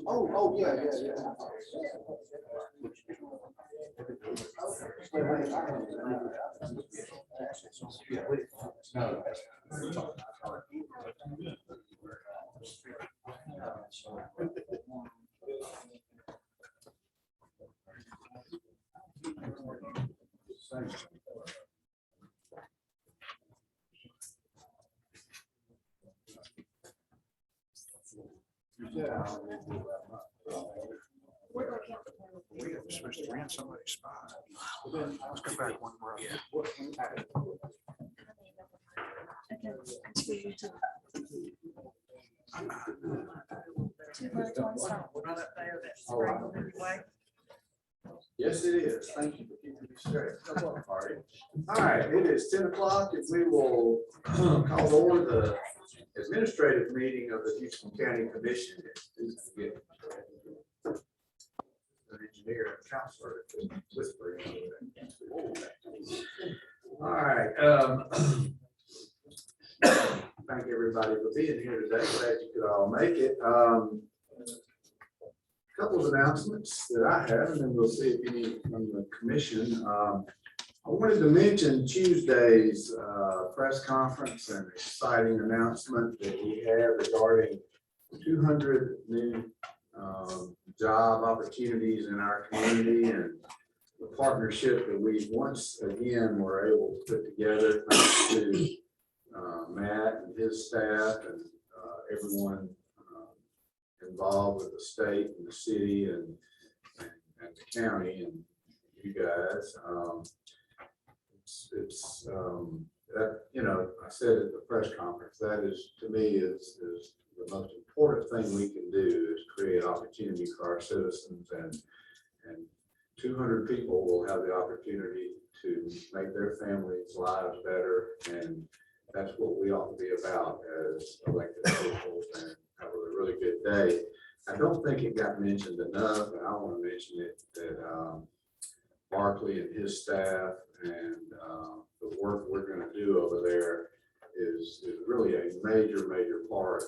Oh, yeah. We were supposed to rent somebody's spot. Let's go back one more. Yeah. Yes, it is. Thank you for keeping me straight. All right, it is 10 o'clock and we will call over the administrative meeting of the Houston County Commission. An engineer and counselor whispering. All right. Thank everybody for being here today. Glad you could all make it. Couple of announcements that I have, and then we'll see if any from the commission. I wanted to mention Tuesday's press conference and exciting announcement that we have regarding 200 new job opportunities in our community and the partnership that we once again were able to put together thanks to Matt and his staff and everyone involved with the state and the city and the county and you guys. It's that, you know, I said at the press conference, that is to me is the most important thing we can do is create opportunity for our citizens, and 200 people will have the opportunity to make their families' lives better, and that's what we ought to be about as elected officials, and have a really good day. I don't think it got mentioned enough, and I want to mention it, that Barkley and his staff and the work we're going to do over there is really a major part,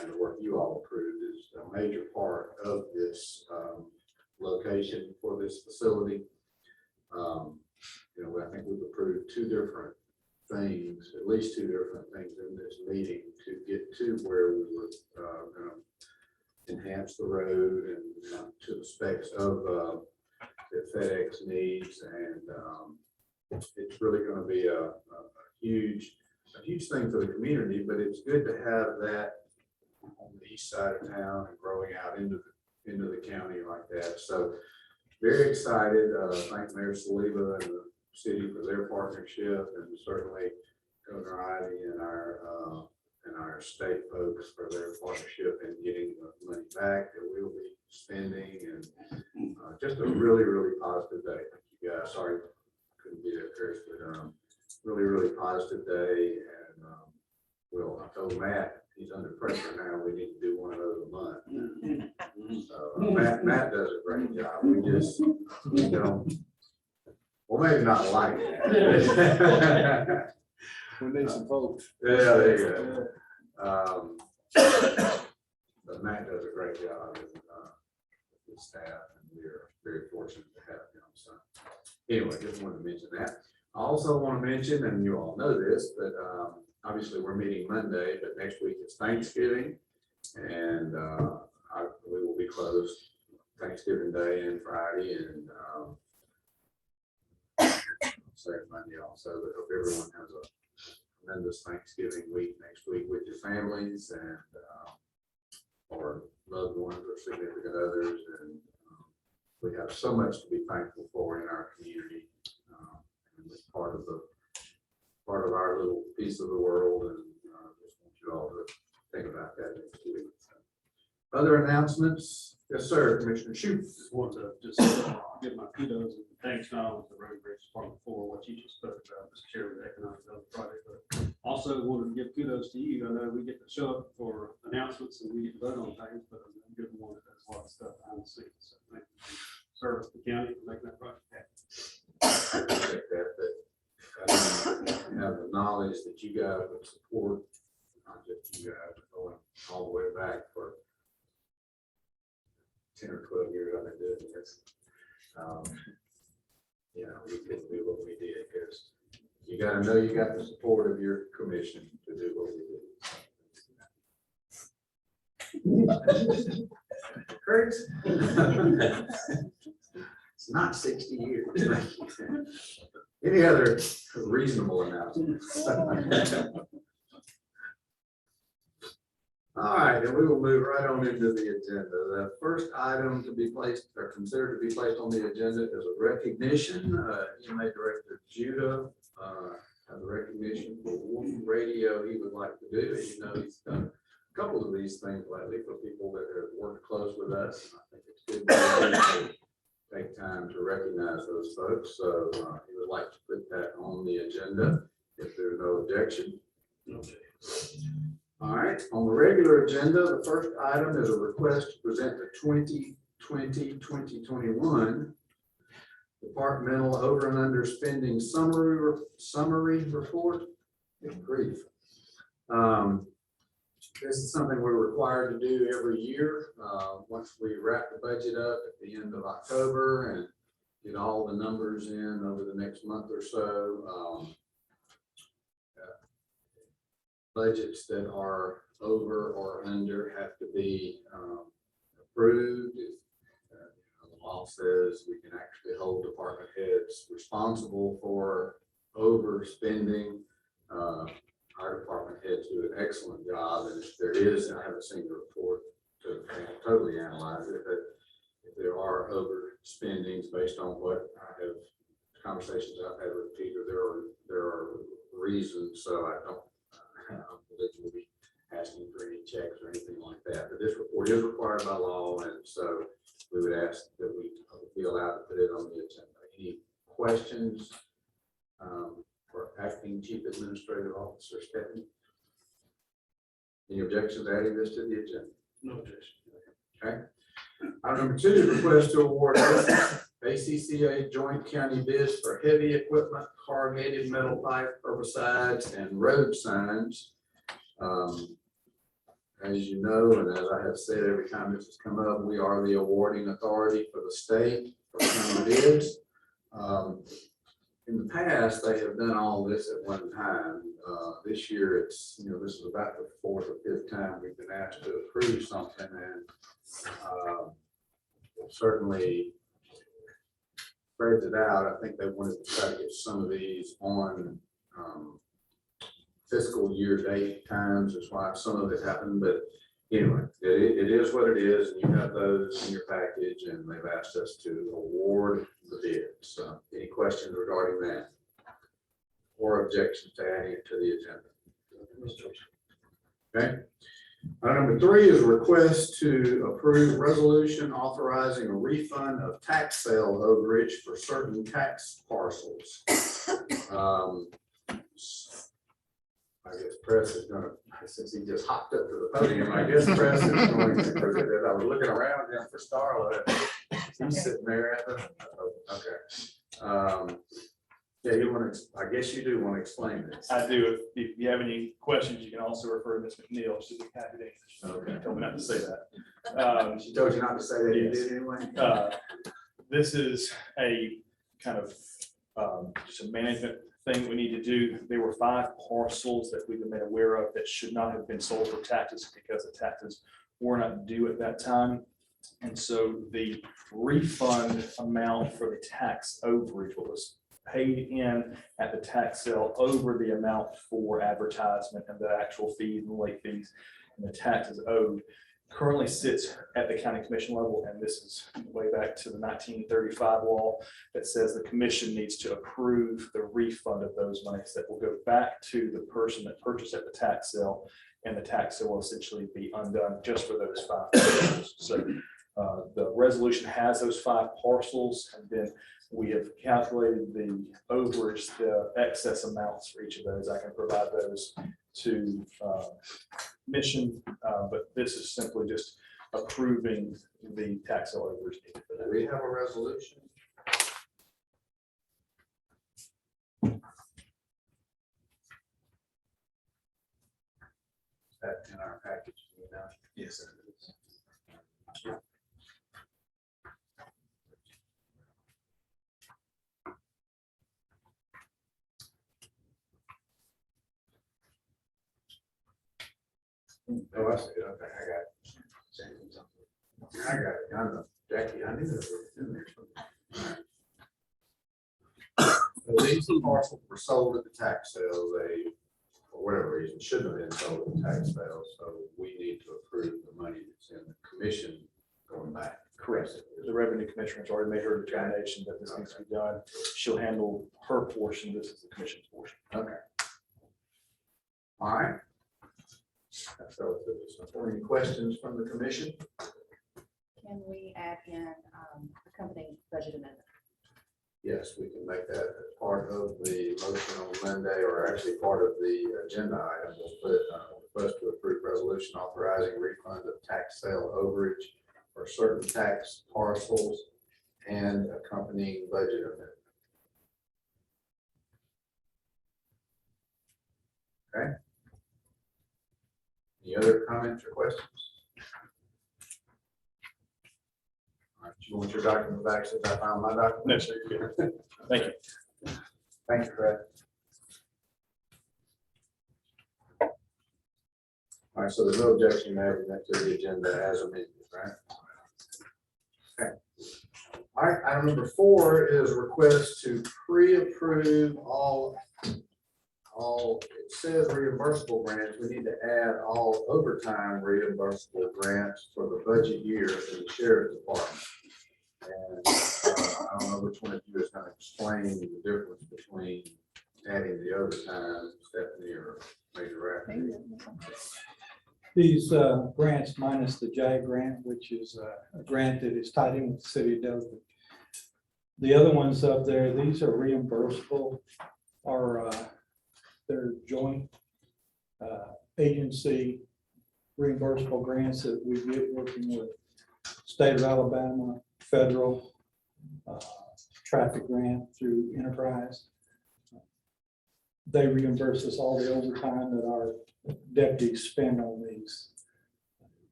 and the work you all approved is a major part of this location for this facility. You know, I think we've approved two different things, at least two different things in this meeting to get to where we were going to enhance the road and to the specs of that FedEx needs, and it's really going to be a huge thing for the community. But it's good to have that on the east side of town and growing out into the county like that. So very excited. Thank Mayor Saliba and the city for their partnership, and certainly Governor Ivey and our state folks for their partnership in getting the money back that we'll be spending, and just a really positive day. Thank you guys. Sorry couldn't be there, Chris, but really positive day. And well, I told Matt he's under pressure now. We need to do one of those a month. So Matt does a great job. We just, you know, well, maybe not like that. We need some folks. Yeah, there you go. But Matt does a great job with his staff, and we're very fortunate to have him. So anyway, just wanted to mention that. I also want to mention, and you all know this, but obviously we're meeting Monday, but next week is Thanksgiving, and we will be closed Thanksgiving Day and Friday, and Saturday, Monday also. But hope everyone has a tremendous Thanksgiving week next week with your families and or loved ones or significant others, and we have so much to be thankful for in our community, and it's part of our little piece of the world, and just want you all to think about that next week. So, other announcements, Yes, sir, Commissioner Shute. Just wanted to just give my kudos and thanks not only to the Road and Bridge Department for what you just spoke about, Mr. Chair, with the economic development project, but also wanted to give kudos to you. I know we get to show up for announcements and we get to vote on things, but I'm a good one that does a lot of stuff behind the scenes. So thank you for service to the county for making that project happen. I appreciate that, but I didn't have the knowledge that you guys would support, not just you guys, but going all the way back for 10 or 12 years I've been doing this. You know, we couldn't do what we did because you got to know you got the support of your commission to do what we did. Kurt? It's not 60 years. Any other reasonable announcements? All right, and we will move right on into the agenda. The first item to be placed or considered to be placed on the agenda is a recognition. EMA Director Judah has a recognition for one radio he would like to do. As you know, he's done a couple of these things lately for people that have worked close with us. I think it's good to take time to recognize those folks. So he would like to put that on the agenda if there's no objection. Okay. All right, on the regular agenda, the first item is a request to present the 2020-2021 departmental over and under spending summary report. Good grief. This is something we're required to do every year. Once we wrap the budget up at the end of October and get all the numbers in over the next month or so. Budgets that are over or under have to be approved. The law says we can actually hold department heads responsible for overspending. Our department heads do an excellent job, and if there is, I haven't seen the report to totally analyze it, but if there are overspendings based on what I have conversations I've had with Peter, there are reasons. So I don't believe we'll be asking for any checks or anything like that. But this report is required by law, and so we would ask that we be allowed to put it on the agenda. Any questions for Acting Chief Administrative Officer Stephanie? Any objections to adding this to the agenda? No objection. Okay. Item number 2 is request to award ACCA joint county bids for heavy equipment, corrugated metal pipe, herbicides, and road signs. As you know, and as I have said every time this has come up, we are the awarding authority for the state for county bids. In the past, they have done all this at one time. This year, it's, you know, this is about the 4th or 5th time we've been asked to approve something, and certainly spreads it out. I think they wanted to try to get some of these on fiscal year date times. That's why some of it happened, but anyway, it is what it is, and you have those in your package, and they've asked us to award the bids. So any questions regarding that or objections to adding it to the agenda? Okay. Item number 3 is a request to approve resolution authorizing a refund of tax sale overage for certain tax parcels. I guess Press is going to, since he just hopped up to the podium, I guess Press is going to, as I was looking around him for Starla, he's sitting there at the, okay. Yeah, you want to, I guess you do want to explain this. I do. If you have any questions, you can also refer to Ms. McNeil. She'll be happy to answer. Okay. She told me not to say that. She told you not to say that. You Yes. did anyway? This is a kind of just a management thing we need to do. There were 5 parcels that we've been made aware of that should not have been sold for taxes because the taxes were not due at that time. And so the refund amount for the tax overage, what was paid in at the tax sale over the amount for advertisement and the actual fees and late fees and the taxes owed, currently sits at the county commission level. And this is way back to the 1935 law that says the commission needs to approve the refund of those monies that will go back to the person that purchased at the tax sale, and the tax sale will essentially be undone just for those 5 parcels. So The resolution has those 5 parcels, and then we have calculated the overage, the excess amounts for each of those. I can provide those to Mission, but this is simply just approving the tax sale overage needed for Do that. we have a resolution? Is that in our package? Do you know? Yes, it is. Oh, I see it. Okay, I got it. I got it. I know. Jackie, I knew that was in there. So these parcels were sold at the tax sale. They, for whatever reason, shouldn't have been sold at the tax sale. So we need to approve the money that's in the commission going back. Correct. The revenue commissioner's already made her determination that this needs to be done. She'll handle her portion. This is the commission's portion. Okay. All right. So, any questions from the commission? Can we add in accompanying budget amendment? Yes, we can make that as part of the motion on Monday, or actually part of the agenda item. We'll put request to approve resolution authorizing refund of tax sale overage for certain tax parcels and accompanying budget amendment. Okay. Any other comments or questions? All right, you want your document back since I found my document? No, sir, you're good. Thank you. Thank you, Fred. All right, so there's no objection to adding that to the agenda as amended, right? Okay. All right, item number 4 is request to pre-approve all, it says reimbursable grants. We need to add all overtime reimbursable grants for the budget year in the sheriff's department. And I don't know which one of you is going to explain the difference between adding the overtime, Stephanie or Major Rafferty. These grants minus the JAG grant, which is a grant that is tied in with the city of Dover. The other ones up there, these are reimbursable, or they're joint agency reimbursable grants that we get working with state of Alabama, federal traffic grant through Enterprise. They reimburse us all the overtime that our deputies spend on these.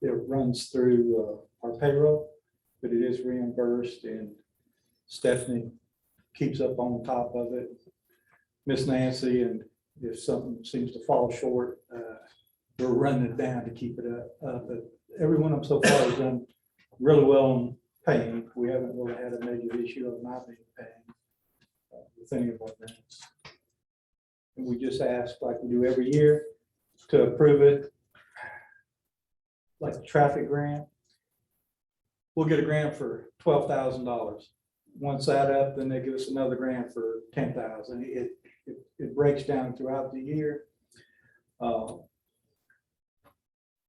It runs through our payroll, but it is reimbursed, and Stephanie keeps up on top of it. Miss Nancy, and if something seems to fall short, we're running it down to keep it up. But every one of them so far has done really well on paying. We haven't really had a major issue of not being paying with any of our grants. And we just ask, like we do every year, to approve it. Like the traffic grant, we'll get a grant for $12,000. Once that up, then they give us another grant for $10,000. It breaks down throughout the year. The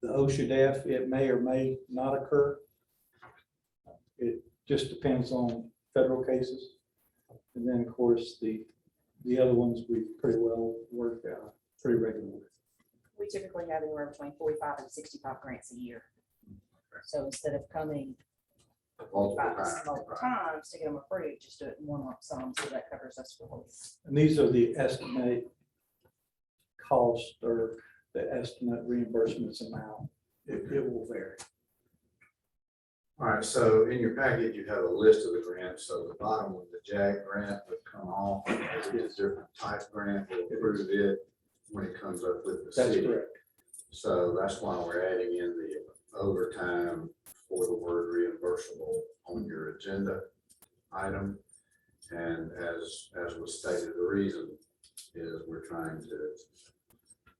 OSHA DEF, it may or may not occur. It just depends on federal cases. And then, of course, the other ones we pretty well work pretty regularly. We typically have anywhere between 45 and 65 grants a year. So instead of coming multiple times to get them approved, just do it in one lump sum, so that covers us for both. And these are the estimate cost or the estimate reimbursements amount. It will vary. All right, so in your package, you have a list of the grants. So the bottom of the JAG grant would come off. It's a different type grant. We'll approve it when it comes up with the That's city. correct. So that's why we're adding in the overtime for the word reimbursable on your agenda item. And as was stated, the reason is we're trying to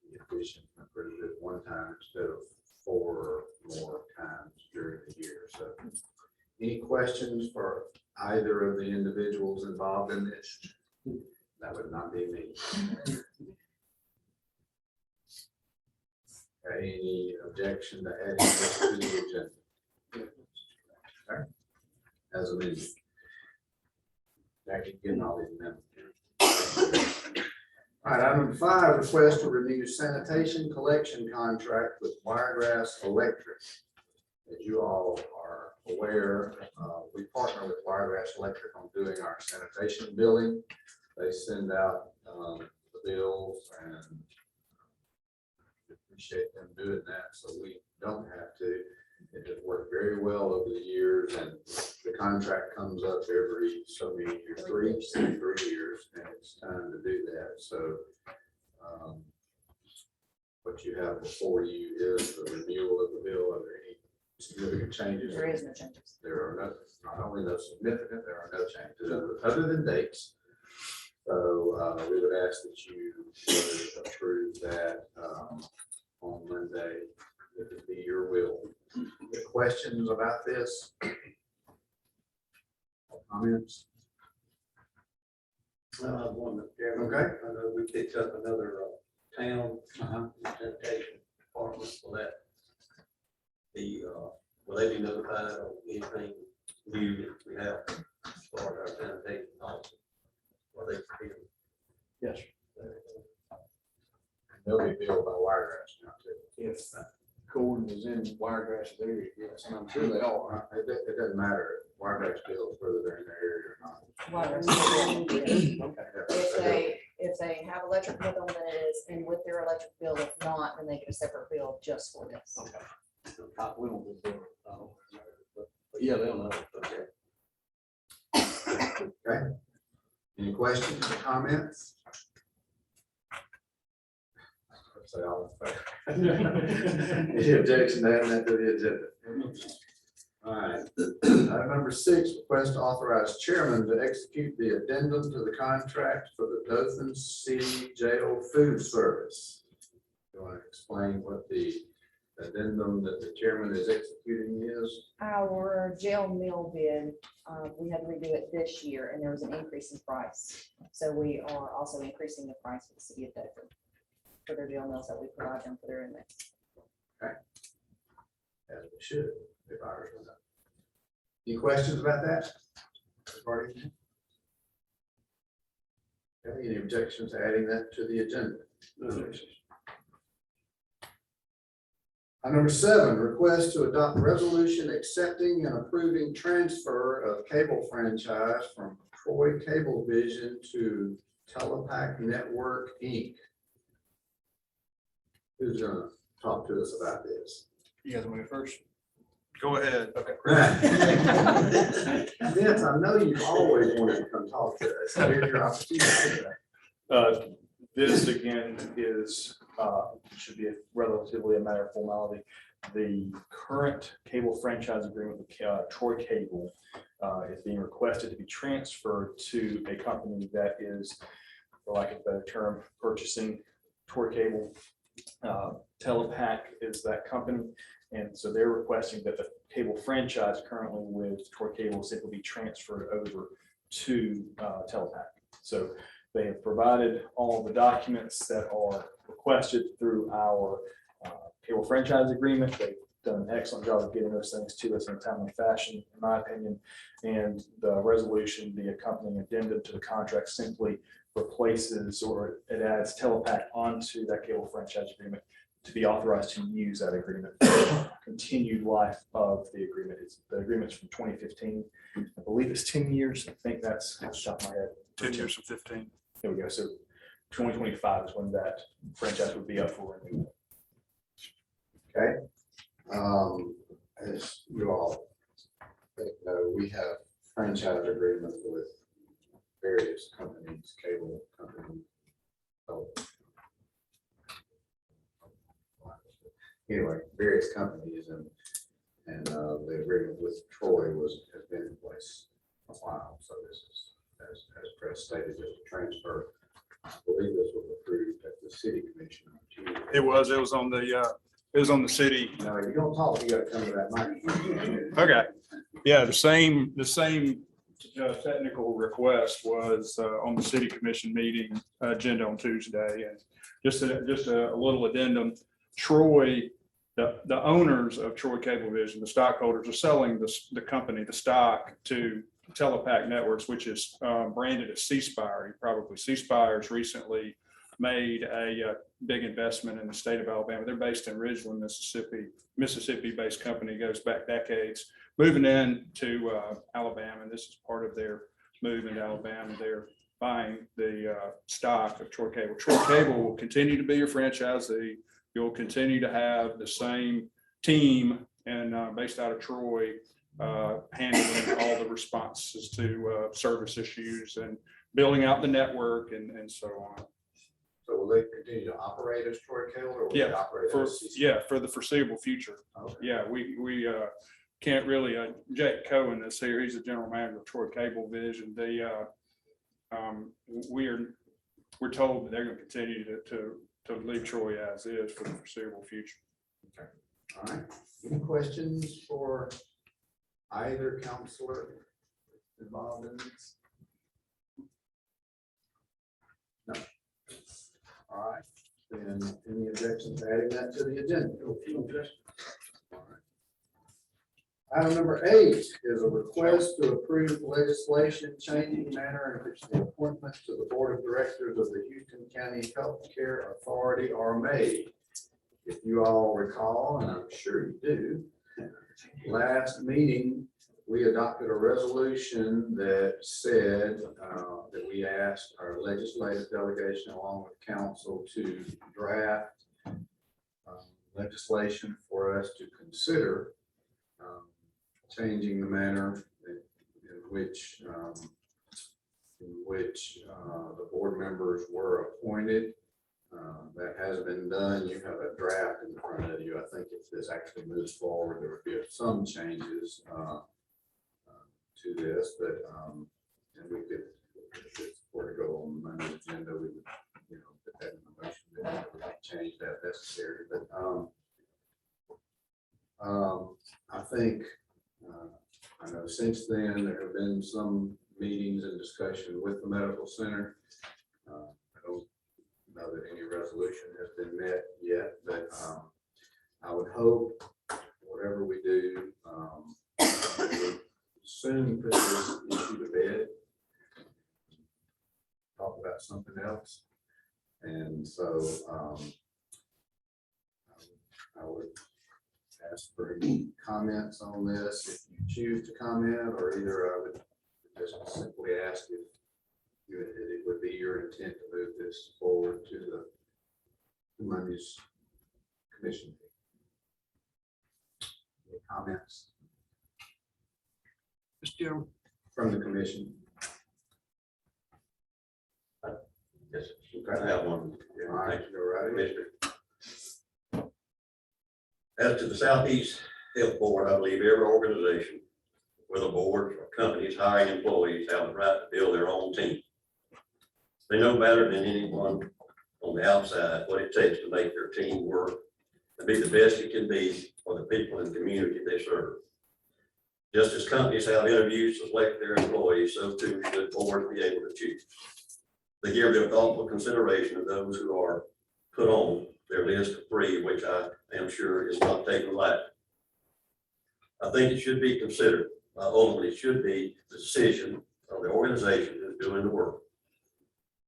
be efficient and approve it one time instead of 4 more times during the year. So any questions for either of the individuals involved in this? That would not be me. Any objection to adding this to the agenda? Okay. As amended. Jackie getting all these amendments. All right, item 5, request to renew sanitation collection contract with Wiregrass Electric. As you all are aware, we partner with Wiregrass Electric on doing our sanitation billing. They send out the bills, and we appreciate them doing that, so we don't have to. It has worked very well over the years, and the contract comes up every so many years, 3 years, and it's time to do that. So what you have before you is the renewal of the bill. Are there any significant changes? There is no changes. There are no, not only no significant, there are no changes other than dates. So we would ask that you would approve that on Monday, if it be your will. Any questions about this? Comments? One, Chairman. Okay. I know we picked up another town sanitation department. Will that be, will they be notified of anything new that we have as far as our sanitation policy? Will they be? Yes. They'll be billed by Wiregrass now too. If Gordon is in Wiregrass's area, yes, and I'm sure they are. It doesn't matter if Wiregrass bills whether they're in their area or not. If they have electric with them, then it is, and with their electric bill, if not, then they get a separate bill just for this. Okay. We don't do it. But yeah, they'll know. Okay. Okay. Any questions or comments? Say all in favor. Any objection to adding that to the agenda? All right. Item number 6, request to authorize chairman to execute the addendum to the contract for the Dothan City Jail Food Service. You want to explain what the addendum that the chairman is executing is? Our jail meal bid, we had to redo it this year, and there was an increase in price. So we are also increasing the price for the city of Dothan for their jail meals that we provide them for their inmates. As we should, if I remember. Any questions about that? Everybody? Okay, any objections to adding that to the agenda? Item number 7, request to adopt resolution accepting and approving transfer of cable franchise from Troy Cablevision to Telepac Network, Inc. Who's gonna talk to us about this? You guys want me first? Go ahead. Okay. Vince, I know you've always wanted to come talk to us, so here's your opportunity. This again is, should be relatively a matter of formality. The current cable franchise agreement with Troy Cable is being requested to be transferred to a company that is, for lack of a better term, purchasing Troy Cable. Telepac is that company. And so they're requesting that the cable franchise currently with Troy Cable simply be transferred over to Telepac. So they have provided all the documents that are requested through our cable franchise agreement. They've done an excellent job of getting those things to us in a timely fashion, in my opinion. And the resolution, the accompanying addendum to the contract simply replaces or it adds Telepac onto that cable franchise agreement to be authorized to use that agreement. Continued life of the agreement is, the agreement's from 2015. I believe it's 10 years. I think that's off the top of my head. 10 years from 15. There we go. So 2025 is when that franchise would be up for renewal. Okay. As you all know, we have franchise agreements with various companies, cable companies. So, anyway, various companies and the agreement with Troy has been in place a while. So this is, as Chris stated, just a transfer. I believe this was approved at the city commission on Tuesday. It was on the city. Now, if you're gonna talk, you gotta come to that microphone. Okay. Yeah, the same technical request was on the city commission meeting agenda on Tuesday. And just a little addendum. Troy the owners of Troy Cablevision, the stockholders, are selling the company, the stock, to Telepac Networks, which is branded as C Spire. You probably, C Spire's recently made a big investment in the state of Alabama. They're based in Ridgeland, Mississippi. Mississippi-based company, goes back decades, moving into Alabama. And this is part of their move into Alabama. They're buying the stock of Troy Cable. Troy Cable will continue to be your franchisee. You'll continue to have the same team and based out of Troy, handling all the responses to service issues and building out the network and so on. So will they continue to operate as Troy Cable or will they Yeah, operate For, as? CC? yeah, for the foreseeable future. Okay. Yeah, we can't really, Jake Cohen is here. He's the general manager of Troy Cablevision. We're told that they're going to continue to leave Troy as is for the foreseeable future. All right. Any questions for either counselor involved in this? No. All right. Then any objections to adding that to the agenda? All right. Item number 8 is a request to approve legislation changing the manner in which the appointments to the Board of Directors of the Houston County Health Care Authority are made. If you all recall, and I'm sure you do, last meeting, we adopted a resolution that said that we asked our legislative delegation along with council to draft legislation for us to consider changing the manner in which the board members were appointed. That has been done. You have a draft in front of you. I think if this actually moves forward, there would be some changes to this, but and we could, if it were to go on Monday's agenda, we would, put that in the motion, that we would change that if necessary. But I think I know since then there have been some meetings and discussion with the medical center. I don't know that any resolution has been met yet, but I would hope whatever we do, we'll soon put this issue to bed. Talk about something else. And so I would ask for any comments on this. If you choose to comment, or either I would just simply ask if it would be your intent to move this forward to the Monday's commission. Any comments Mr. Chairman. from the commission? Yes, I have one. All right, go right ahead. Commissioner. As to the Southeast Health Board, I believe every organization, whether boards or companies hiring employees, have the right to build their own team. They know better than anyone on the outside what it takes to make their team work and be the best it can be for the people in the community they serve. Just as companies have interviews to select their employees, so too should boards be able to choose. They give their thoughtful consideration of those who are put on their list of 3, which I am sure is not taken lightly. I think it should be considered. Ultimately, it should be the decision of the organization who's doing the work.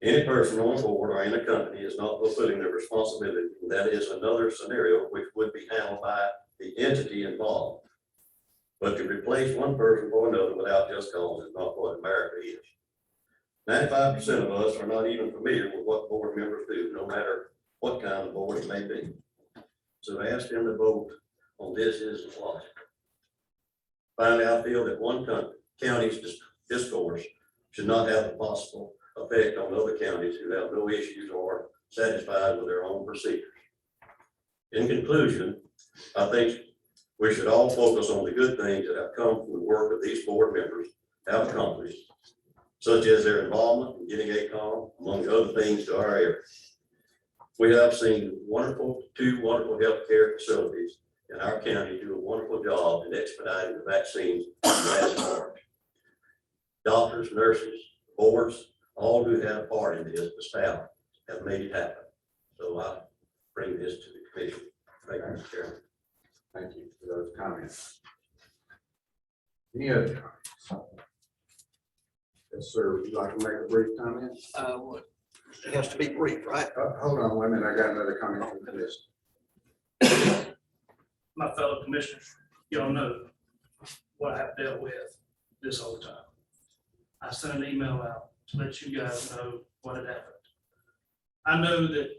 Any person on board or in a company is not fulfilling their responsibility. That is another scenario which would be handled by the entity involved. But to replace one person for another without just cause is not what America is. 95% of us are not even familiar with what board members do, no matter what kind of board it may be. So to ask them to vote on this is logical. Finally, I feel that one county's discourse should not have a possible effect on other counties who have no issues or satisfied with their own procedures. In conclusion, I think we should all focus on the good things that have come from the work of these board members have accomplished, such as their involvement in getting ACOM, among other things, to our area. We have seen two wonderful healthcare facilities in our county do a wonderful job in expediting the vaccines last March. Doctors, nurses, boards, all who had a part in this, the staff, have made it happen. So I bring this to the commission. Thank you, Mr. Chairman. Thank you for those comments. Any other comments? Yes, sir. Would you like to make a brief comment? It has to be brief, right? Hold on, wait a minute. I got another comment from the list. My fellow commissioners, y'all know what I have dealt with this whole time. I sent an email out to let you guys know what had happened. I know that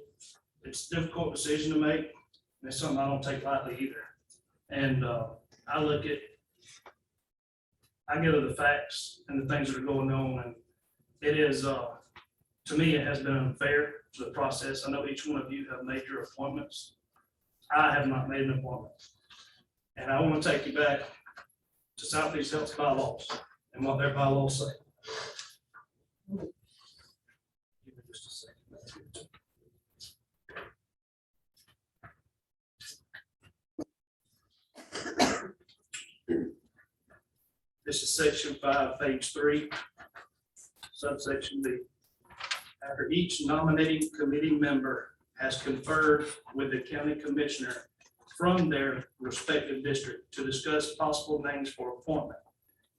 it's a difficult decision to make, and it's something I don't take lightly either. And I get to the facts and the things that are going on, and it is, to me, it has been unfair to the process. I know each one of you have made your appointments. I have not made an appointment. And I want to take you back to Southeast Health's bylaws and what their bylaws say. Give me just a second. This is section 5, page 3, subsection B. After each nominating committee member has conferred with the county commissioner from their respective district to discuss possible names for appointment,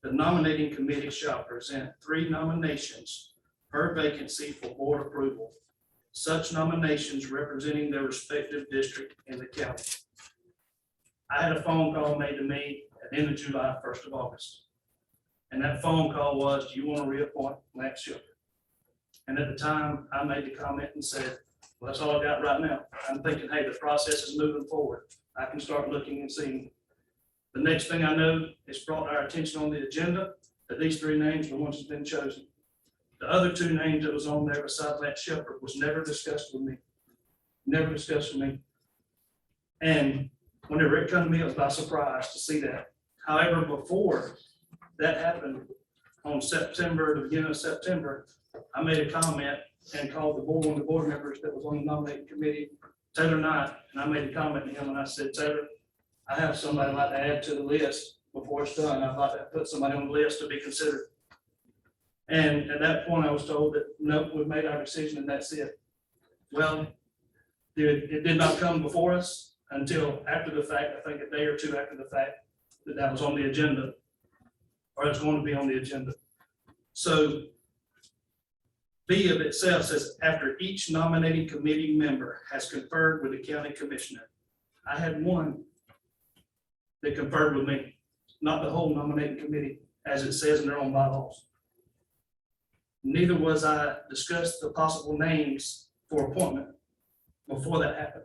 the nominating committee shall present 3 nominations per vacancy for board approval. Such nominations representing their respective district in the county. I had a phone call made to me at the end of July, 1st of August. And that phone call was, do you want to reappoint Lance Shepard? And at the time, I made the comment and said, well, that's all I got right now. I'm thinking, hey, the process is moving forward. I can start looking and seeing. The next thing I know, it's brought our attention on the agenda that these 3 names are the ones that's been chosen. The other 2 names that was on there beside Lance Shepard was never discussed with me. Never discussed with me. And whenever it came to me, it was by surprise to see that. However, before that happened on the beginning of September, I made a comment and called one of the board members that was on the nominating committee, Taylor Knight, and I made a comment to him and I said, Taylor, I have somebody I'd like to add to the list before it's done. I'd like to put somebody on the list to be considered. And at that point, I was told that, nope, we've made our decision and that's it. Well, it did not come before us until after the fact, I think a day or 2 after the fact, that was on the agenda, or it's going to be on the agenda. So B of itself says, after each nominating committee member has conferred with the county commissioner. I had one that conferred with me, not the whole nominating committee, as it says in their own bylaws. Neither was I discussed the possible names for appointment before that happened.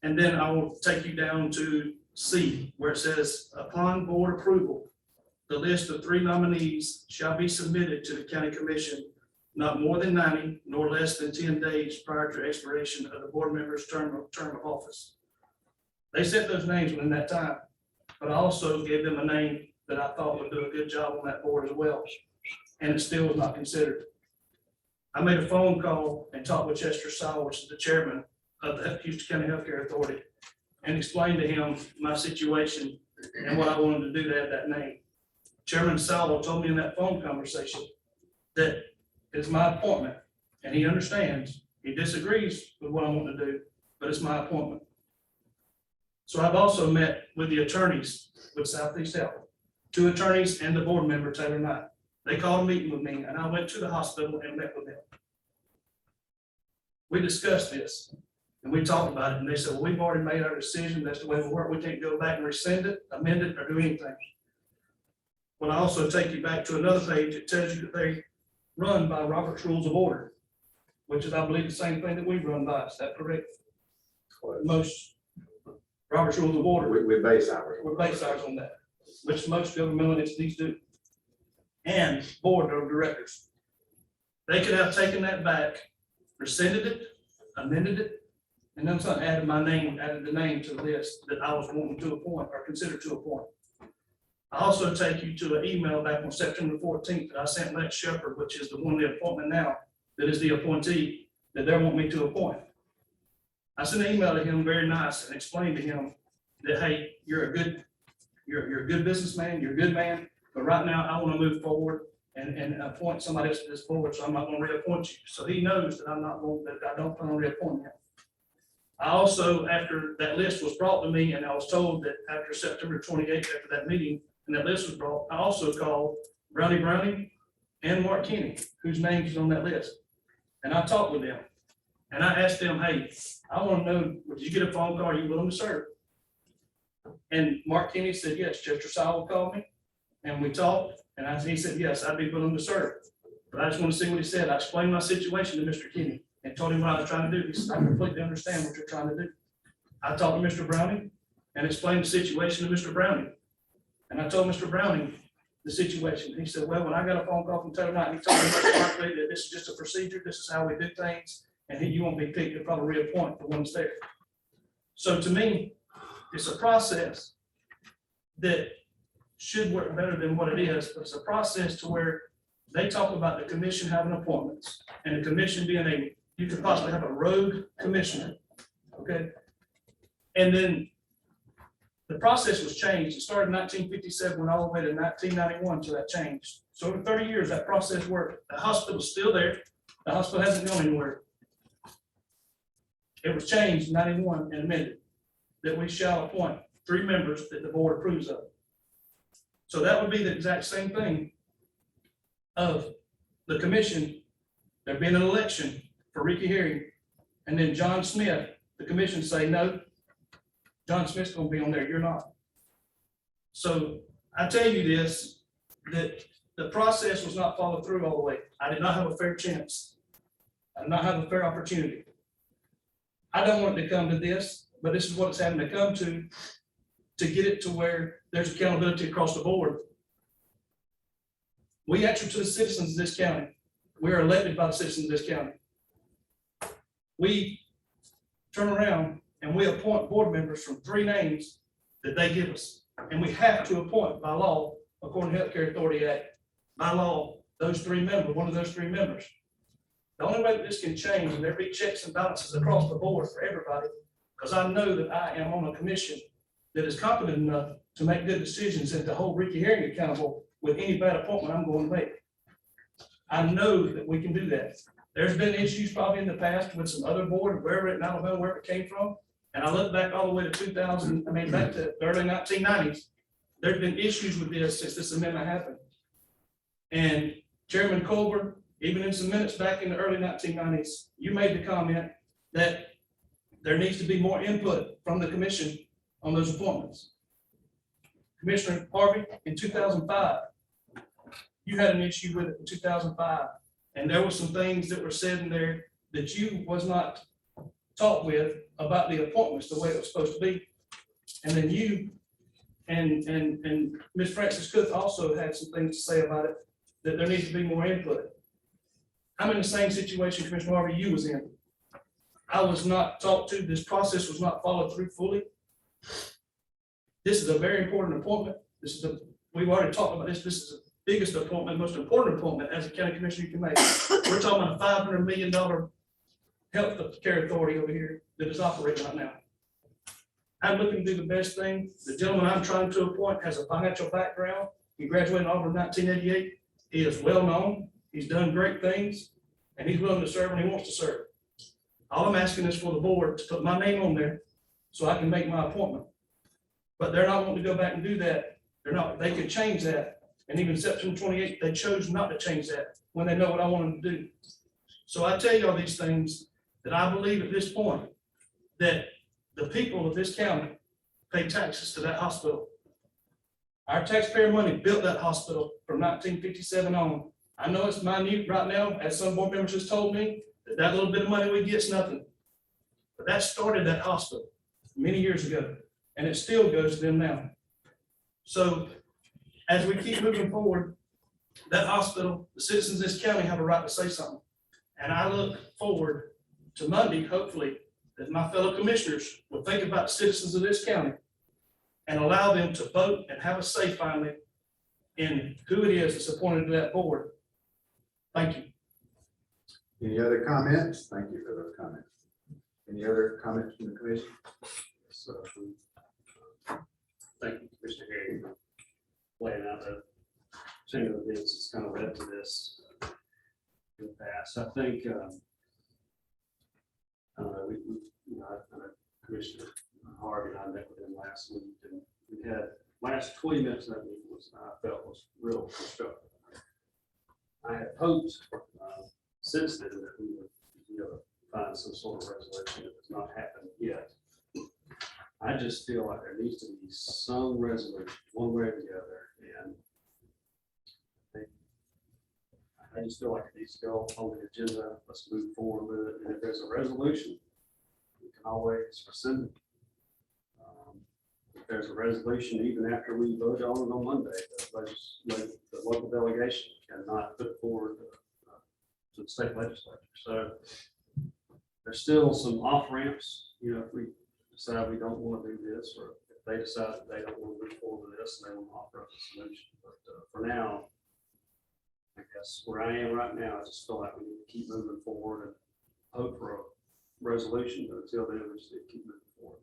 And then I will take you down to C, where it says, upon board approval, the list of 3 nominees shall be submitted to the county commission not more than 90 nor less than 10 days prior to expiration of the board member's term of office. They set those names within that time, but I also gave them a name that I thought would do a good job on that board as well, and it still was not considered. I made a phone call and talked with Chester Sowell, which is the chairman of the Houston County Healthcare Authority, and explained to him my situation and what I wanted to do to add that name. Chairman Sowell told me in that phone conversation that it's my appointment, and he understands. He disagrees with what I want to do, but it's my appointment. So I've also met with the attorneys with Southeast Health, 2 attorneys and the board member, Taylor Knight. They called a meeting with me, and I went to the hospital and met with them. We discussed this, and we talked about it, and they said, well, we've already made our decision. That's the way we work. We can't go back and rescind it, amend it, or do anything. Well, I also take you back to another page. It tells you that they run by Robert's Rules of Order, which is, I believe, the same thing that we run by. Is that correct? Most Robert's Rules of Order. We base ours. We're based ours on that, which most governmental entities do. And board of directors. They could have taken that back, rescinded it, amended it, and then something added the name to the list that I was wanting to appoint or consider to appoint. I also take you to an email back on September 14th that I sent Lance Shepard, which is the one, the appointment now, that is the appointee that they want me to appoint. I sent an email to him, very nice, and explained to him that, hey, you're a good businessman, you're a good man, but right now I want to move forward and appoint somebody else to this board, so I'm not going to reappoint you. So he knows that I don't plan on reappointing him. also, after that list was brought to me, and I was told that after September 28th, after that meeting, and that list was brought, I also called Brownie and Mark Kenny, whose names is on that list. And I talked with them, and I asked them, hey, I want to know, did you get a phone call? Are you willing to serve? And Mark Kenny said, yes. Chester Sowell called me, and we talked, and he said, yes, I'd be willing to serve. But I just want to see what he said. I explained my situation to Mr. Kenny and told him what I was trying to do. He said, I completely understand what you're trying to do. I talked to Mr. Browning and explained the situation to Mr. Browning. And I told Mr. Browning the situation. He said, well, when I got a phone call from Taylor Knight, he told me smartly that this is just a procedure. This is how we do things. And you won't be picked to probably reappoint the ones there. So to me, it's a process that should work better than what it is, but it's a process to where they talk about the commission having appointments and the commission being you could possibly have a rogue commissioner, okay? And then the process was changed. It started in 1957, went all the way to 1991 till that changed. So over 30 years, that process worked. The hospital's still there. The hospital hasn't gone anywhere. It was changed in 91 and amended that we shall appoint 3 members that the board approves of. So that would be the exact same thing of the commission, there being an election for Ricky Herring, and then John Smith, the commission say, no, John Smith's gonna be on there, you're not. So I tell you this, that the process was not followed through all the way. I did not have a fair chance. I did not have a fair opportunity. I don't want it to come to this, but this is what it's having to come to get it to where there's accountability across the board. We answer to the citizens of this county. We are elected by the citizens of this county. We turn around and we appoint board members from 3 names that they give us. And we have to appoint by law, according to Healthcare Authority Act, by law, those 3 members, one of those 3 members. The only way that this can change, and there be checks and balances across the board for everybody, because I know that I am on a commission that is competent enough to make good decisions and to hold Ricky Herring accountable with any bad appointment I'm going to make. I know that we can do that. There's been issues probably in the past with some other board, wherever in Alabama, wherever it came from. And I look back all the way to back to the early 1990s. There's been issues with this since this amendment happened. And Chairman Colbert, even in some minutes back in the early 1990s, you made the comment that there needs to be more input from the commission on those appointments. Commissioner Harvey, in 2005, you had an issue with it in 2005. And there were some things that were said in there that you was not talked with about the appointments, the way it was supposed to be. And then you and Ms. Francis Cook also had some things to say about it, that there needs to be more input. I'm in the same situation, Commissioner Harvey, you was in. I was not talked to, this process was not followed through fully. This is a very important appointment. We've already talked about this. This is the biggest appointment, most important appointment as a county commissioner you can make. We're talking about a $500 million health care authority over here that is operating right now. I'm looking to do the best thing. The gentleman I'm trying to appoint has a financial background. He graduated in Auburn in 1988. He is well known. He's done great things, and he's willing to serve and he wants to serve. All I'm asking is for the board to put my name on there so I can make my appointment. But they're not wanting to go back and do that. They're not. They could change that. And even September 28th, they chose not to change that when they know what I want them to do. So I tell you all these things that I believe at this point that the people of this county pay taxes to that hospital. Our taxpayer money built that hospital from 1957 on. I know it's minute right now, as some board members just told me, that little bit of money we get is nothing. But that started that hospital many years ago, and it still goes to them now. So as we keep moving forward, that hospital, the citizens of this county have a right to say something. And I look forward to Monday, hopefully, that my fellow commissioners will think about the citizens of this county and allow them to vote and have a say finally in who it is that's appointed to that board. Thank you. Any other comments? Thank you for those comments. Any other comments from the commission? So, Thank you, Mr. Harry, for laying out the chain of events that's kind of led to this in the past. I think, I don't know, Commissioner Harvey, and I met with him last week, and we had, last 20 minutes of that meeting was, I felt was real constructive. I had hoped since then that we would be able to find some sort of resolution. It has not happened yet. I just feel like there needs to be some resolution, one way or the other, and I just feel like it needs to go on the agenda. Let's move forward with it. And if there's a resolution, we can always rescind it. If there's a resolution, even after we vote on it on Monday, the local delegation cannot put forward to the state legislature. So there's still some off ramps, you know, if we decide we don't want to do this, or if they decide that they don't want to move forward with this, and they want to offer up a solution. But for now, I guess where I am right now, I just feel like we need to keep moving forward and hope for a resolution, but until then, we just need to keep moving forward.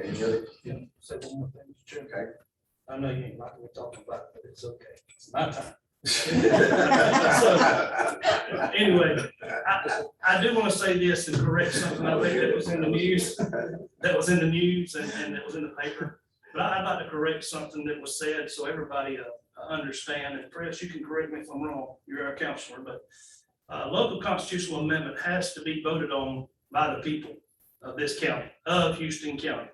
Any other? Say one more thing, Mr. Chairman. Okay. I know you ain't like what we're talking about, but it's okay. It's my time. Anyway, I do want to say this and correct something I think that was in the news, and that was in the paper. But I'd like to correct something that was said so everybody understand. And Chris, you can correct me if I'm wrong. You're our counselor, but local constitutional amendment has to be voted on by the people of this county, of Houston County.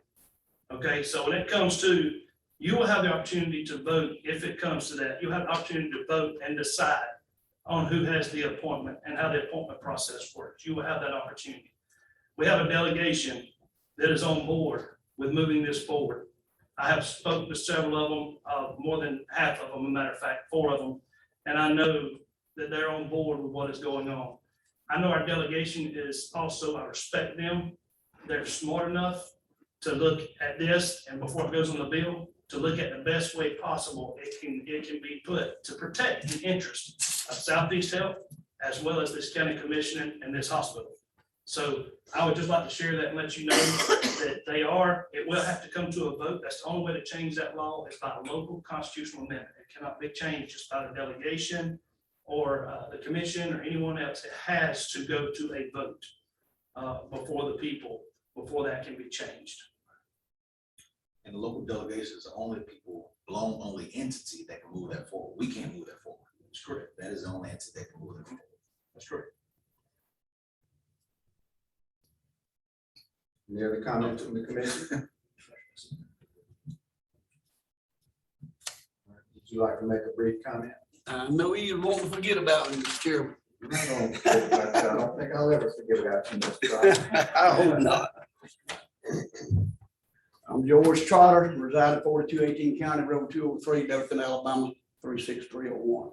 Okay, so when it comes to, you will have the opportunity to vote if it comes to that. You'll have the opportunity to vote and decide on who has the appointment and how the appointment process works. You will have that opportunity. We have a delegation that is on board with moving this forward. I have spoken to several of them, more than half of them, as a matter of fact, 4 of them, and I know that they're on board with what is going on. I know our delegation is also, I respect them. They're smart enough to look at this, and before it goes on the bill, to look at the best way possible it can be put to protect the interest of Southeast Health, as well as this county commission and this hospital. So I would just like to share that and let you know that it will have to come to a vote. That's the only way to change that law is by a local constitutional amendment. It cannot be changed just by the delegation or the commission or anyone else. It has to go to a vote before the people, before that can be changed. And the local delegation is the only people, only entity that can move that forward. We can't move that forward. That's correct. That is the only entity that can move that forward. That's correct. Any other comments from the commission? Would you like to make a brief comment? I know you won't forget about me, Mr. Chairman. I'm not gonna forget about you. I don't think I'll ever forget about you, Mr. Trotter. I hope not. I'm George Trotter, reside at 4218 County Road 203, Dothan, Alabama, 36301.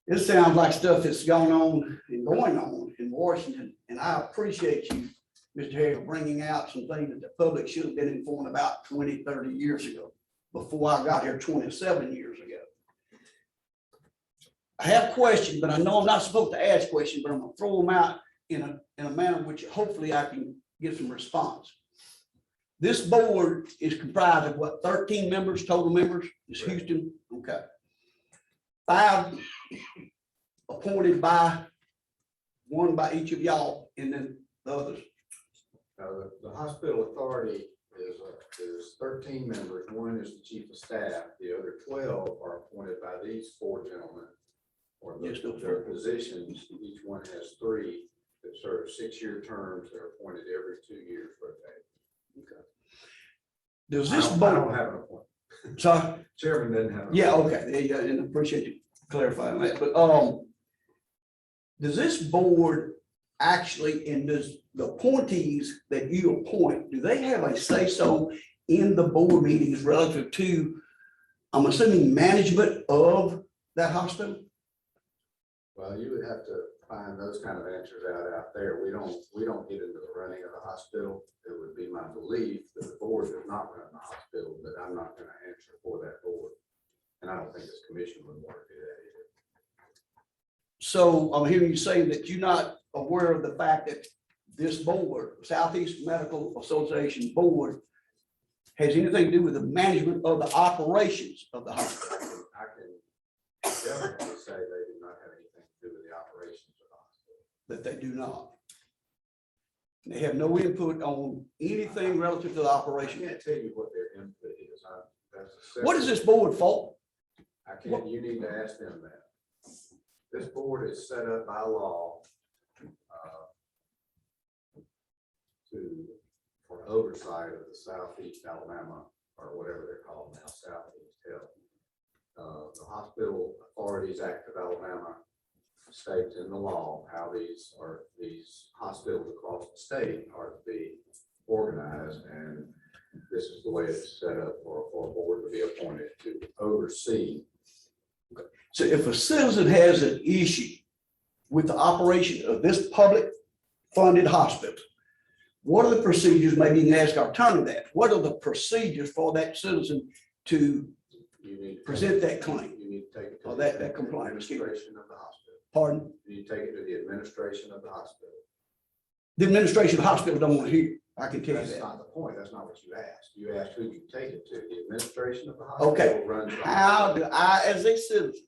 This sounds like stuff that's going on in Washington, and I appreciate you, Mr. Harry, for bringing out some things that the public should have been informed about 20, 30 years ago, before I got here 27 years ago. I have questions, but I know I'm not supposed to ask questions, but I'm gonna throw them out in a manner which hopefully I can get some response. This board is comprised of what, 13 members, total members? Is Houston? Okay. 5 appointed by, 1 by each of y'all, and then the others. The hospital authority is 13 members. 1 is the chief of staff. The other 12 are appointed by these 4 gentlemen. Or their positions, each one has 3 that serve 6-year terms. They're appointed every 2 years rotate. Okay. Does this I board? don't have an appointment. Sorry? Chairman doesn't have. Yeah, okay, yeah, and I appreciate you clarifying that, but, does this board actually, and does the appointees that you appoint, do they have a say-so in the board meetings relative to, I'm assuming, management of that hospital? Well, you would have to find those kind of answers out there. We don't get into the running of the hospital. It would be my belief that the board does not run the hospital, but I'm not going to answer for that board. And I don't think this commission would want to do that either. So I'm hearing you say that you're not aware of the fact that this board, Southeast Medical Association Board, has anything to do with the management of the operations of the hospital. I can definitely say they do not have anything to do with the operations of the hospital. that they do not. They have no input on anything relative to the I operation. can't tell you what their input is. That's a What is separate- this board for? I can't, you need to ask them that. This board is set up by law for oversight of the Southeast Alabama, or whatever they're called now, Southeast Health. The Hospital Authorities Act of Alabama states in the law how these hospitals across the state are to be organized, and this is the way it's set up for a board to be appointed to oversee. So if a citizen has an issue with the operation of this public funded hospital, what are the procedures, maybe you can ask our attorney that, what are the procedures for that citizen to You need to present that claim? You need to take it to Oh, the that complaint, excuse me. administration of the hospital. Pardon? You need to take it to the administration of the hospital. The administration of the hospital don't want to hear, I can tell you That's that. not the point. That's not what you asked. You asked who you take it to. The administration of the hospital. Okay. Runs the How hospital. do I, as a citizen,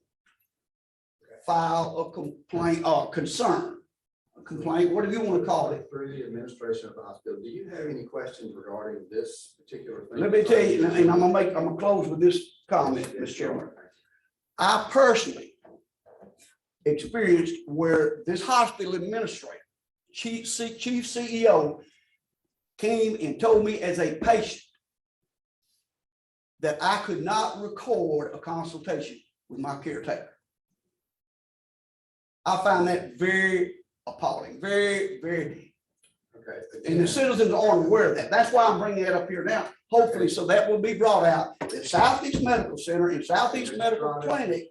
file a complaint or concern? A complaint, whatever you want to call it. Through the administration of the hospital. Do you have any questions regarding this particular thing? Let me tell you, and I'm gonna close with this comment, Mr. Chairman. I personally experienced where this hospital administrator, chief CEO, came and told me as a patient that I could not record a consultation with my caretaker. I find that very appalling, very, very, Okay. and the citizens aren't aware of that. That's why I'm bringing that up here now. Hopefully, so that will be brought out. The Southeast Medical Center and Southeast Medical Clinic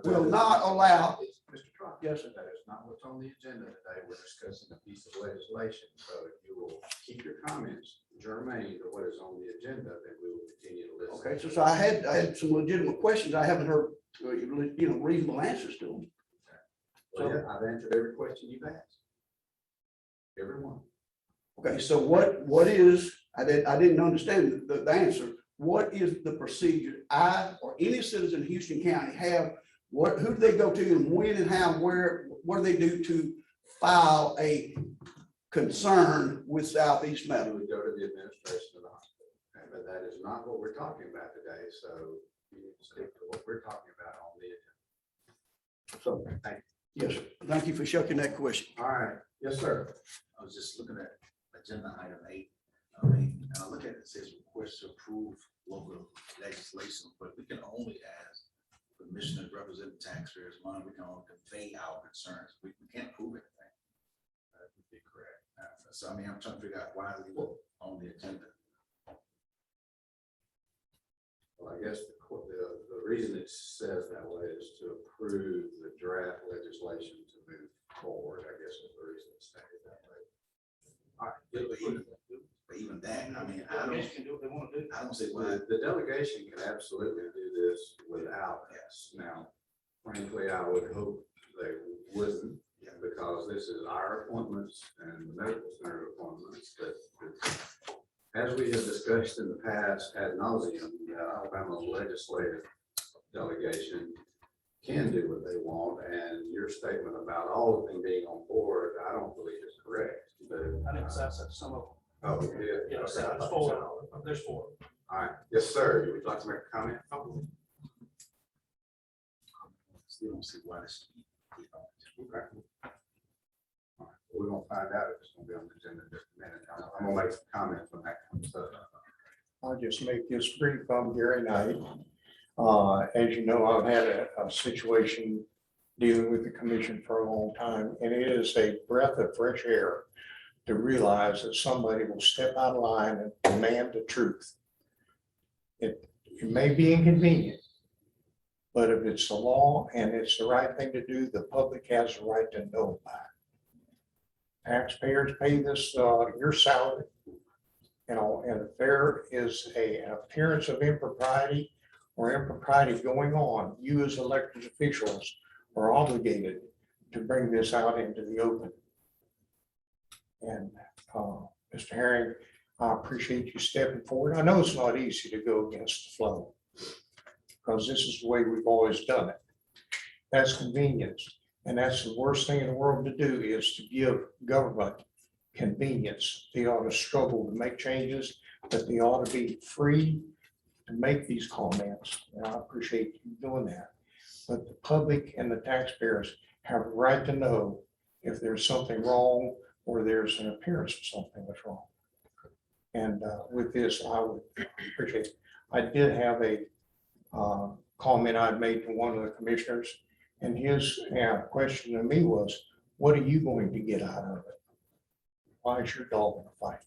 will not allow. Mr. Trotter. Yes, sir. That is not what's on the agenda today. We're discussing a piece of legislation. So if you will keep your comments germane to what is on the agenda, then we will continue to listen. Okay, so I had some legitimate questions. I haven't heard, reasonable answers to them. Well, yeah, I've answered every question you've asked. Every one. Okay, so what is, I didn't understand the answer. What is the procedure I or any citizen in Houston County have? Who do they go to and when and how, where, what do they do to file a concern with Southeast You Medical? would go to the administration of the hospital. Okay, but that is not what we're talking about today. So you need to stick to what we're talking about on the agenda. So, Thank you. yes, sir. Thank you for shucking that question. All right. Yes, sir. I was just looking at agenda item 8. I mean, and I look at it, it says request to approve local legislation, but we can only ask commissioners representing taxpayers money. We can only convey our concerns. We can't prove anything. That would be correct. So I mean, I'm trying to figure out why we were on the agenda. Well, I guess the reason it says that way is to approve the draft legislation to move forward, I guess is the reason it's stated that way. All right. But even that, I mean, I don't see why. The delegation can absolutely do this without us. Now, frankly, I would hope they wouldn't, because this is our appointments and the medical center appointments, but as we have discussed in the past ad nauseum, the Alabama legislative delegation can do what they want, and your statement about all of them being on board, I don't believe is correct. But I didn't say that some of oh, yeah. Yeah, Okay, so I there's thought you four. said all of them. There's 4. All right, yes, sir. You would like to make a comment? Still don't see why this. Okay. All right, we're gonna find out if it's gonna be on the agenda in just a minute. I'm gonna make some comments when that comes up. I'll just make this brief. I'm Gary Knight. As you know, I've had a situation dealing with the commission for a long time, and it is a breath of fresh air to realize that somebody will step out of line and demand the truth. It may be inconvenient, but if it's the law and it's the right thing to do, the public has the right to know about it. Taxpayers pay this, your salary. And if there is an appearance of impropriety or impropriety going on, you as elected officials are obligated to bring this out into the open. And Mr. Herring, I appreciate you stepping forward. I know it's not easy to go against the flow because this is the way we've always done it. That's convenience. And that's the worst thing in the world to do, is to give government convenience. They ought to struggle to make changes, but they ought to be free to make these comments. And I appreciate you doing that. But the public and the taxpayers have a right to know if there's something wrong or there's an appearance of something that's wrong. And with this, I would appreciate it. I did have a comment I'd made to one of the commissioners, and his question to me was, what are you going to get out of it? Why is your dog in a fight?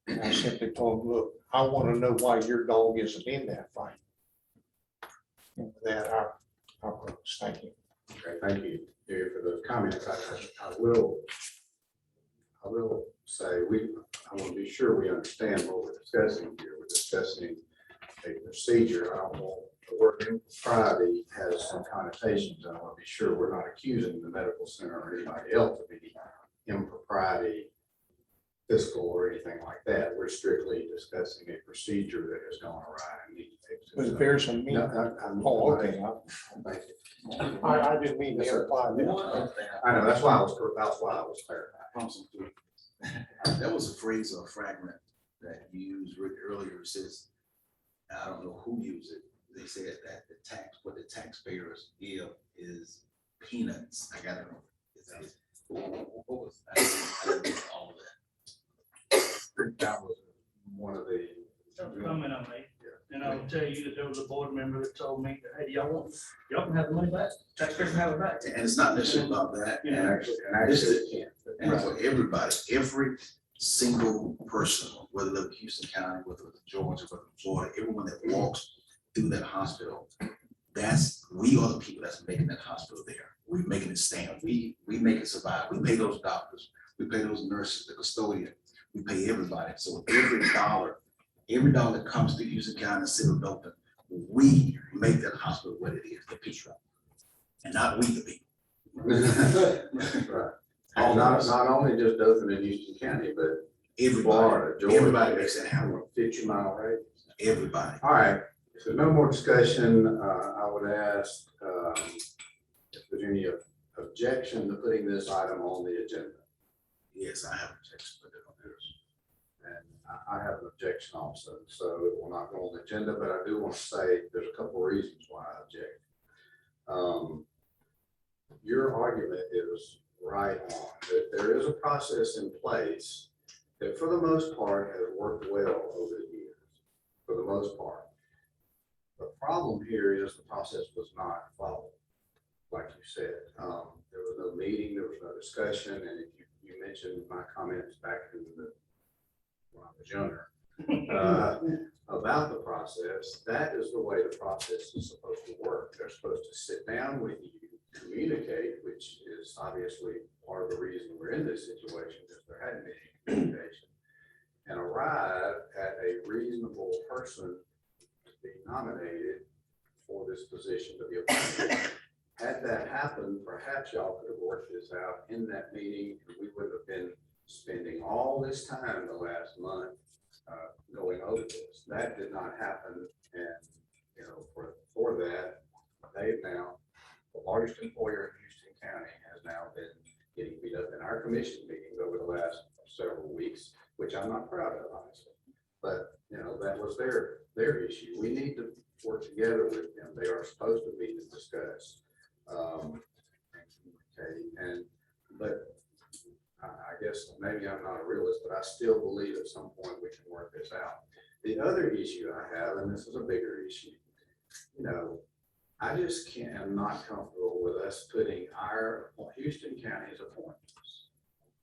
And I simply told him, look, I want to know why your dog isn't in that fight. And with that, I'll close. Thank you. Okay, thank you, Gary, for those comments. I will say, I want to be sure we understand what we're discussing here. We're discussing a procedure. I don't want the word impropriety has some connotations. I want to be sure we're not accusing the medical center or anybody else of any impropriety, fiscal or anything like that. We're strictly discussing a procedure that has gone awry and needs to fix it. Was there some mean? Oh, okay. Thank you. I didn't mean Yes, to sir. imply that. I know, that's why I was clarifying. That was a phrase or a fragment that you used earlier. It says, I don't know who used it. They said that what the taxpayers give is peanuts. I gotta know. What was, I didn't get all of that. That was one of the. Comment on me, and I'll tell you that there was a board member that told me that, hey, y'all can have the money back, taxpayers can have it back. And it's not necessarily about that. Yeah. And actually, it can't. And for everybody, every single person, whether they live in Houston County, whether it's Georgia, whether it's Florida, everyone that walks through that hospital, we are the people that's making that hospital there. We're making it stand. We make it survive. We pay those doctors. We pay those nurses, the custodian. We pay everybody. So every dollar that comes to Houston County, city of Dothan, we make that hospital what it is, the people. And not we the people. Right. And not only just Dothan and Houston County, but Florida, Georgia. Everybody makes that happen. 50-mile radius. Everybody. All right, so no more discussion. I would ask if there's any objection to putting this item on the agenda. Yes, I have objection with it on this. And I have an objection also, so it will not go on the agenda, but I do want to say there's a couple of reasons why I object. Your argument is right on, that there is a process in place that for the most part has worked well over the years, for the most part. The problem here is the process was not followed, like you said. There was no meeting, there was no discussion, and if you mentioned my comments back in when I was younger, about the process, that is the way the process is supposed to work. They're supposed to sit down with you, communicate, which is obviously part of the reason we're in this situation, because there hadn't been any communication, and arrive at a reasonable person to be nominated for this position to be appointed. Had that happened, perhaps y'all could have worked this out in that meeting, and we would have been spending all this time the last month going over this. That did not happen, and for that, they've now, the largest employer in Houston County has now been getting beat up in our commission meetings over the last several weeks, which I'm not proud of, honestly. But that was their issue. We need to work together with them. They are supposed to meet and discuss. But I guess maybe I'm not a realist, but I still believe at some point we can work this out. The other issue I have, and this is a bigger issue, I just am not comfortable with us putting our Houston County's appointments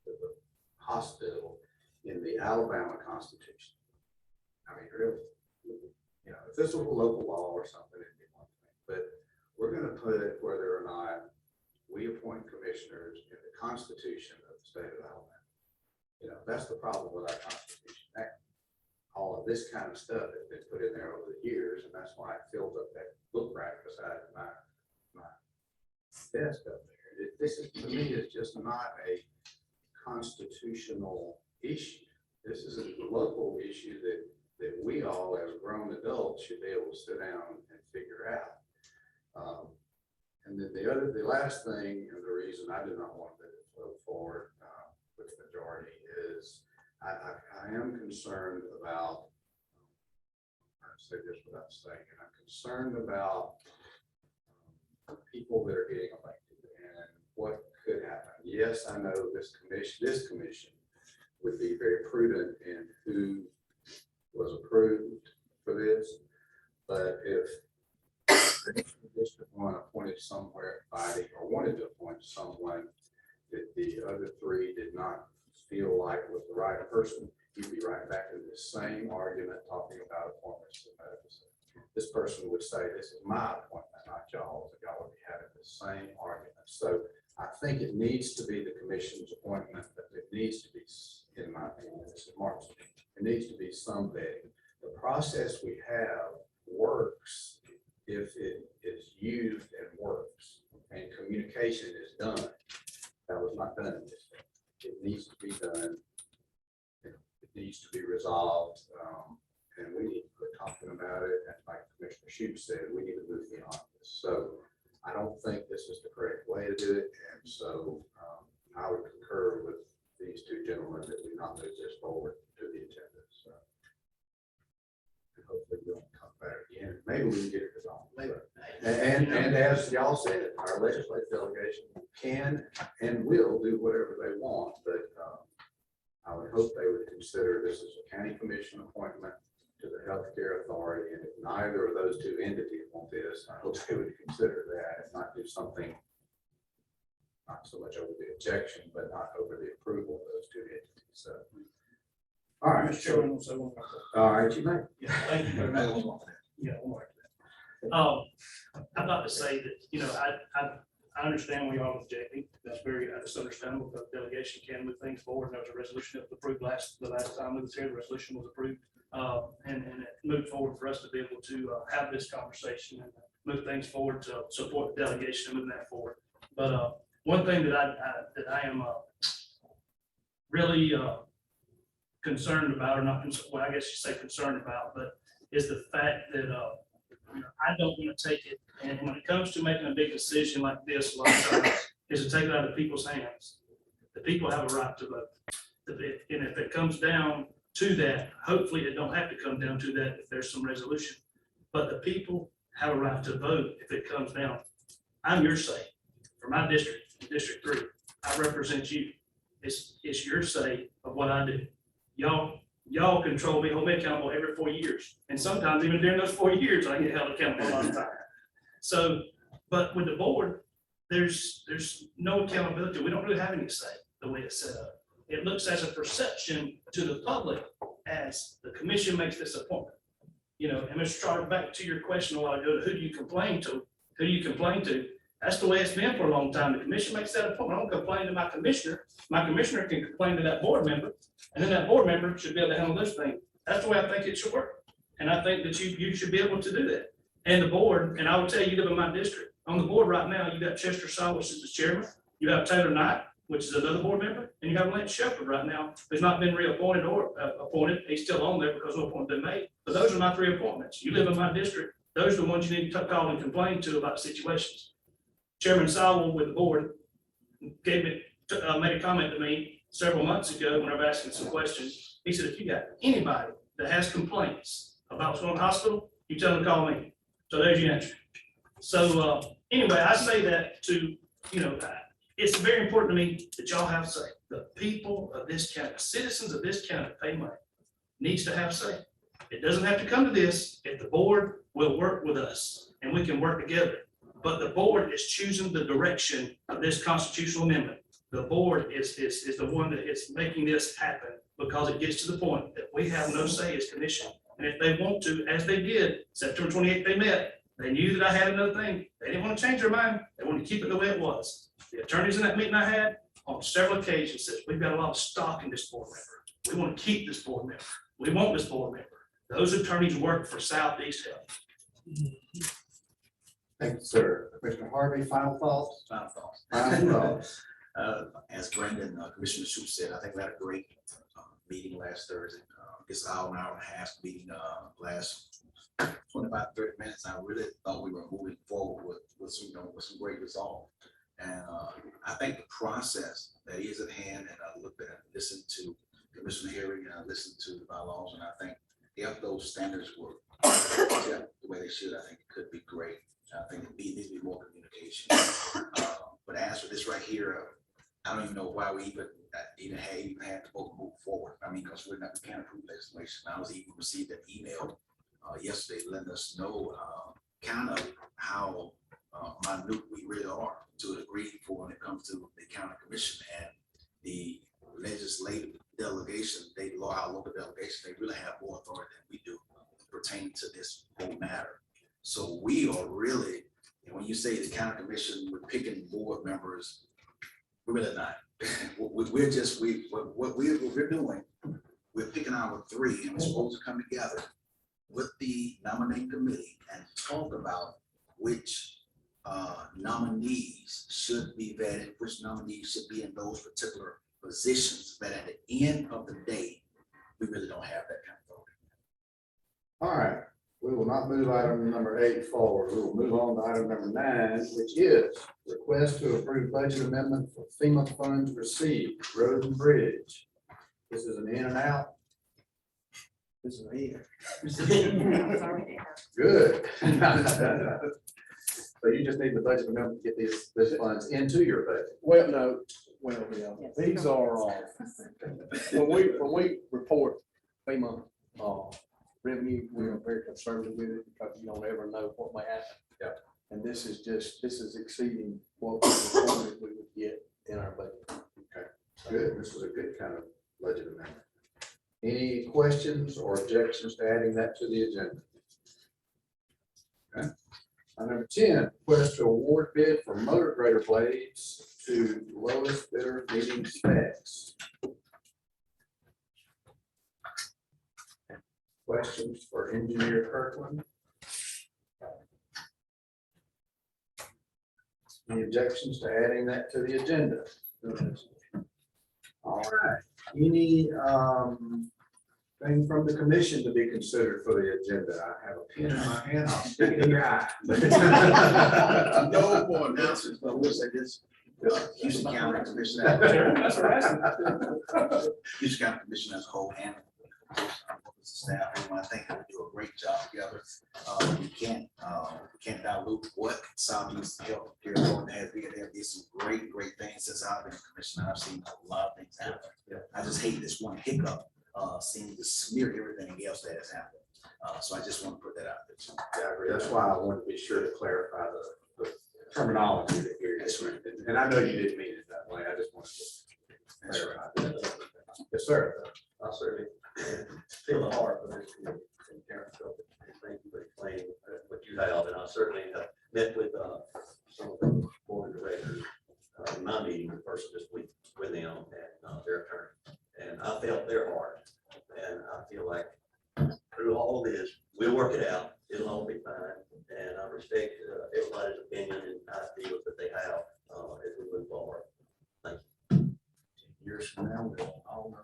to the hospital in the Alabama Constitution. I mean, really, if this was a local law or something, it'd be one thing, but we're going to put it whether or not we appoint commissioners in the Constitution of the state of Alabama. That's the problem with our Constitution. All of this kind of stuff has been put in there over the years, and that's why it fills up that book rack beside my desk up there. This is, to me, is just not a constitutional issue. This is a local issue that we all, as grown adults, should be able to sit down and figure out. And then the last thing, and the reason I do not want to go forward with the majority is I am concerned about, I say this without saying it, I'm concerned about people that are getting elected and what could happen. Yes, I know this commission would be very prudent in who was approved for this, but if District 1 appointed somebody or wanted to appoint someone that the other three did not feel like was the right person, you'd be right back in the same argument talking about appointments. This person would say, this is my appointment, not y'all's, and y'all would be having the same argument. So I think it needs to be the commission's appointment, but it needs to be, in my opinion, this is Mark's opinion, it needs to be some vetting. The process we have works if it is used and works, and communication is done. That was not done in this case. It needs to be done. It needs to be resolved, and we need to quit talking about it. And like Commissioner Shute said, we need to move beyond this. So I don't think this is the correct way to do it, and so I would concur with these two gentlemen that we not move this forward to the agenda. So and hopefully we'll come back again. Maybe we can get it resolved. And as y'all said, our legislative delegation can and will do whatever they want, but I would hope they would consider this as a county commission appointment to the healthcare authority, and if neither of those two entities want this, I hope they would consider that and not do something, not so much over the objection, but not over the approval of those two entities. So, all right, Mr. Chairman, also one more. all right, you may. Yeah, thank you very much. Yeah, one more. I'd like to say that, you know, I understand we are objecting. That's understandable, because the delegation can move things forward. There was a resolution that was approved the last time we was here, the resolution was approved. And it moved forward for us to be able to have this conversation and move things forward to support the delegation and move that forward. But one thing that I am really concerned about, or not, well, I guess you say concerned about, but is the fact that I don't want to take it, and when it comes to making a big decision like this, a lot of times, is to take it out of people's hands. The people have a right to vote. And if it comes down to that, hopefully it don't have to come down to that if there's some resolution. But the people have a right to vote if it comes down. I'm your say for my district, District 3. I represent you. It's your say of what I do. Y'all control me, hold me accountable every 4 years. And sometimes even during those 4 years, I get held accountable a lot of time. So, but with the board, there's no accountability. We don't really have any say the way it's set up. It looks as a perception to the public as the commission makes this appointment. You know, and Mr. Trotter, back to your question a while ago, who do you complain to? Who do you complain to? That's the way it's been for a long time. The commission makes that appointment. I don't complain to my commissioner. My commissioner can complain to that board member, and then that board member should be able to handle this thing. That's the way I think it should work. And I think that you should be able to do that. And the board, and I will tell you, you live in my district. On the board right now, you got Chester Saw, which is the chairman. You have Taylor Knight, which is another board member, and you have Lance Shepherd right now, who's not been reappointed or appointed. He's still on there because no appointment been made. But those are my 3 appointments. You live in my district. Those are the ones you need to call and complain to about situations. Chairman Sowell with the board made a comment to me several months ago when I was asking some questions. He said, if you got anybody that has complaints about what's going on in the hospital, you tell them to call me. So there's your answer. So anyway, I say that to, you know, it's very important to me that y'all have say. The people of this county, citizens of this county pay money, needs to have say. It doesn't have to come to this if the board will work with us and we can work together. But the board is choosing the direction of this constitutional amendment. The board is the one that is making this happen because it gets to the point that we have no say as commission. And if they want to, as they did, September 28th, they met, they knew that I had another thing. They didn't want to change their mind. They wanted to keep it the way it was. The attorneys in that meeting I had on several occasions said, we've got a lot of stock in this board member. We want to keep this board member. We want this board member. Those attorneys work for Southeast Health. Thank you, sir. Commissioner Harvey, final thoughts? Final thoughts. Final thoughts. As Brandon, Commissioner Shute said, I think we had a great meeting last Thursday. this hour and a half meeting, last 25, 30 minutes. I really thought we were moving forward with some, with some great resolve. And I think the process that is at hand, and I looked at and listened to Commissioner Hearing, and I listened to the bylaws, and I think if those standards were the way they should, I think it could be great. I think it needs to be more communication. But as for this right here, I don't even know why we even had to vote move forward. I mean, because we can't approve legislation. I was even received an email yesterday letting us know kind of how minute we really are to a degree for when it comes to the county commission and the legislative delegation. Our local delegation, they really have more authority than we do pertaining to this whole matter. So we are really, and when you say the county commission, we're picking board members, we're really not. What we're doing, we're picking our three, and we're supposed to come together with the nominating committee and talk about which nominees should be vetted, which nominees should be in those particular positions. But at the end of the day, we really don't have that kind of voting. All right, we will not move item number 8 forward. We will move on to item number 9, which is request to approve budget amendment for FEMA funds received, road and bridge. This is an in and out. This is an in. It's already there. Good. So you just need the budget amendment to get these funds into your budget. Well, no, yeah, Yes. these are, when we report FEMA, revenue, we are very conservative with it because you don't ever know what may happen. Yeah. And this is exceeding what we reported we would get in our budget. Okay, good. This is a good kind of budget amendment. Any questions or objections to adding that to the agenda? Okay. Number 10, request to award bid for motor grader blades to lowest bidder meeting specs. Questions for Engineer Kirkland? Any objections to adding that to the agenda? All right, any thing from the commission to be considered for the agenda? I have a pen in my hand, I'll stick it in your eye. No more announcements, but we'll say this. Houston County Commission. Houston County Commission as a whole and staff, and I think they do a great job together. We can't dilute what Southeast Health Care Authority has been. There did some great things since I've been in commission. I've seen a lot of things happen. I just hate this one hiccup, seeming to smear everything else that has happened. So I just want to put that out there too. Yeah, I agree. That's why I wanted to be sure to clarify the terminology that you're using. And I know you didn't mean it that way. I just wanted to clarify that. Yes, sir. I certainly feel the heart of this committee. Thank you for explaining what you have, and I certainly have met with some of the board directors in my meeting the first of this week with them and their attorney, and I felt their heart, and I feel like through all of this, we'll work it out. It'll all be fine, and I respect everybody's opinion and ideas that they have as we move forward. Thank you. Years from now, we'll all know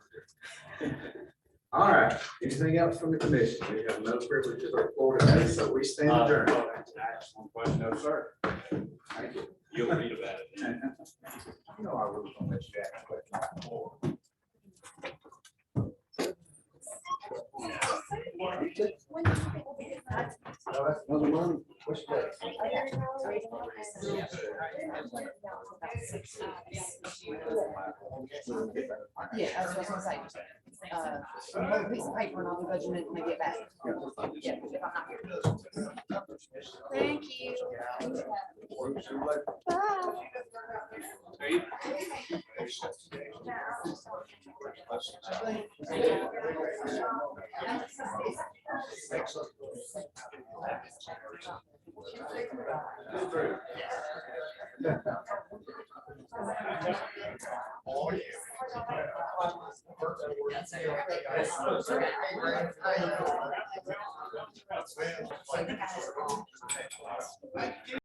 different. All right, anything else from the commission? We have no privileges or floor today, so we stand adjourned. Ask one question, no, sir. Thank you. You'll read about it. You know, I was gonna let you ask a question on the floor. No, that's another one. What's that? Yeah, I was just gonna say, another piece of paper and I'll be budgeting when I get back. Yeah, if I'm not here. Thank you. Oh, yeah.